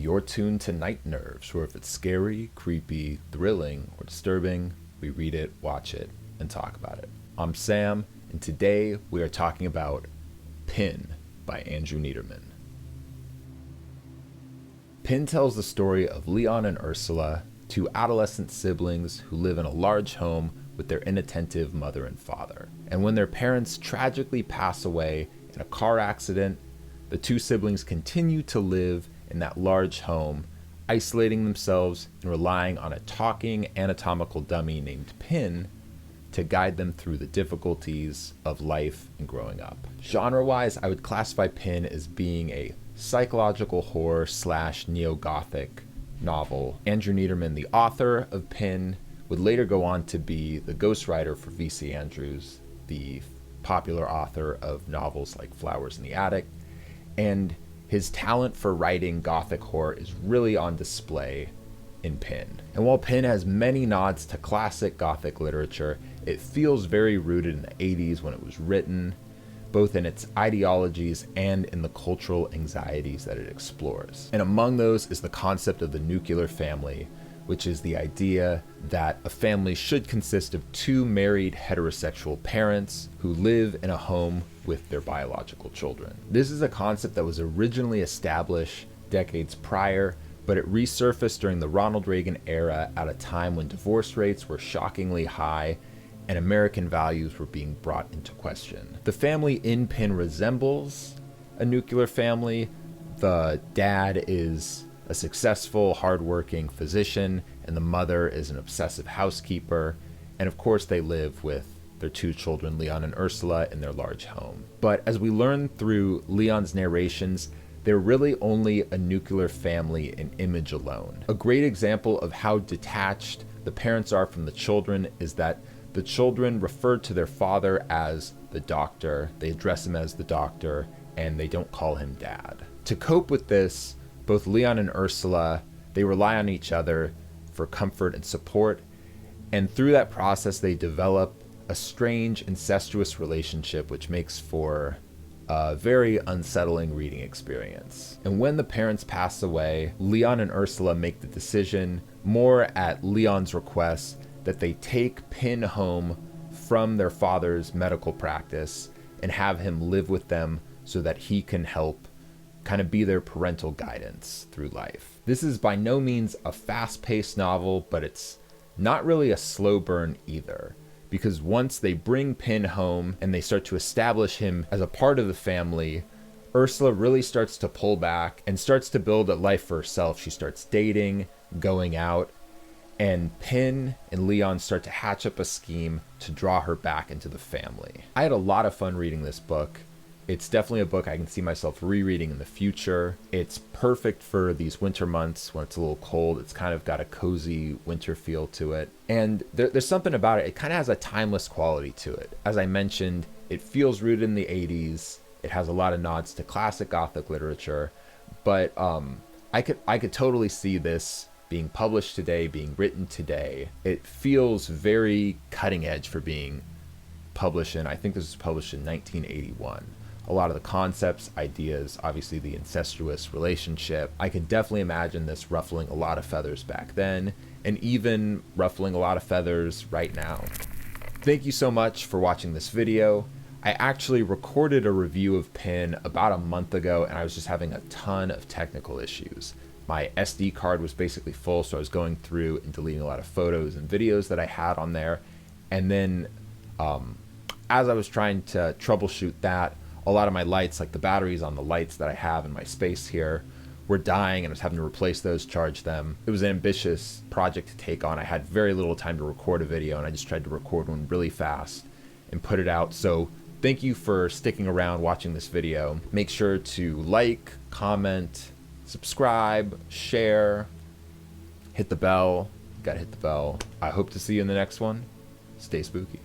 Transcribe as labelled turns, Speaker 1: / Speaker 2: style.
Speaker 1: you're tuned to Night Nerves, where if it's scary, creepy, thrilling, or disturbing, we read it, watch it, and talk about it. I'm Sam, and today we are talking about Pin by Andrew Neiderman. Pin tells the story of Leon and Ursula, two adolescent siblings who live in a large home with their inattentive mother and father. And when their parents tragically pass away in a car accident, the two siblings continue to live in that large home, isolating themselves and relying on a talking anatomical dummy named Pin to guide them through the difficulties of life and growing up. Genre-wise, I would classify Pin as being a psychological horror / neo-gothic novel. Andrew Neiderman, the author of Pin, would later go on to be the ghostwriter for V.C. Andrews, the popular author of novels like Flowers in the Attic, and his talent for writing gothic horror is really on display in Pin. And while Pin has many nods to classic gothic literature, it feels very rooted in the 80s when it was written, both in its ideologies and in the cultural anxieties that it explores. And among those is the concept of the nuclear family, which is the idea that a family should consist of two married heterosexual parents who live in a home with their biological children. This is a concept that was originally established decades prior, but it resurfaced during the Ronald Reagan era at a time when divorce rates were shockingly high and American values were being brought into question. The family in Pin resembles a nuclear family. The dad is a successful, hardworking physician, and the mother is an obsessive housekeeper. And of course, they live with their two children, Leon and Ursula, in their large home. But as we learn through Leon's narrations, they're really only a nuclear family in image alone. A great example of how detached the parents are from the children is that the children refer to their father as the doctor. They address him as the doctor, and they don't call him dad. To cope with this, both Leon and Ursula, they rely on each other for comfort and support, and through that process they develop a strange incestuous relationship which makes for a very unsettling reading experience. And when the parents pass away, Leon and Ursula make the decision, more at Leon's request, that they take Pin home from their father's medical practice and have him live with them so that he can help kind of be their parental guidance through life. This is by no means a fast-paced novel, but it's not really a slow burn either, because once they bring Pin home and they start to establish him as a part of the family, Ursula really starts to pull back and starts to build a life for herself. She starts dating, going out, and Pin and Leon start to hatch up a scheme to draw her back into the family. I had a lot of fun reading this book. It's definitely a book I can see myself rereading in the future. It's perfect for these winter months when it's a little cold. It's kind of got a cozy winter feel to it. And there's something about it. It kind of has a timeless quality to it. As I mentioned, it feels rooted in the 80s. It has a lot of nods to classic Gothic literature. But I could totally see this being published today, being written today. It feels very cutting edge for being published in, I think this was published in 1981. A lot of the concepts, ideas, obviously the incestuous relationship. I could definitely imagine this ruffling a lot of feathers back then, and even ruffling a lot of feathers right now. Thank you so much for watching this video. I actually recorded a review of Pin about a month ago, and I was just having a ton of technical issues. My SD card was basically full, so I was going through and deleting a lot of photos and videos that I had on there. And then as I was trying to troubleshoot that, a lot of my lights, like the batteries on the lights that I have in my space here, were dying, and I was having to replace those, charge them. It was an ambitious project to take on. I had very little time to record a video, and I just tried to record one really fast and put it out. So thank you for sticking around watching this video. Make sure to like, comment, subscribe, share, hit the bell. You gotta hit the bell. I hope to see you in the next one. Stay spooky.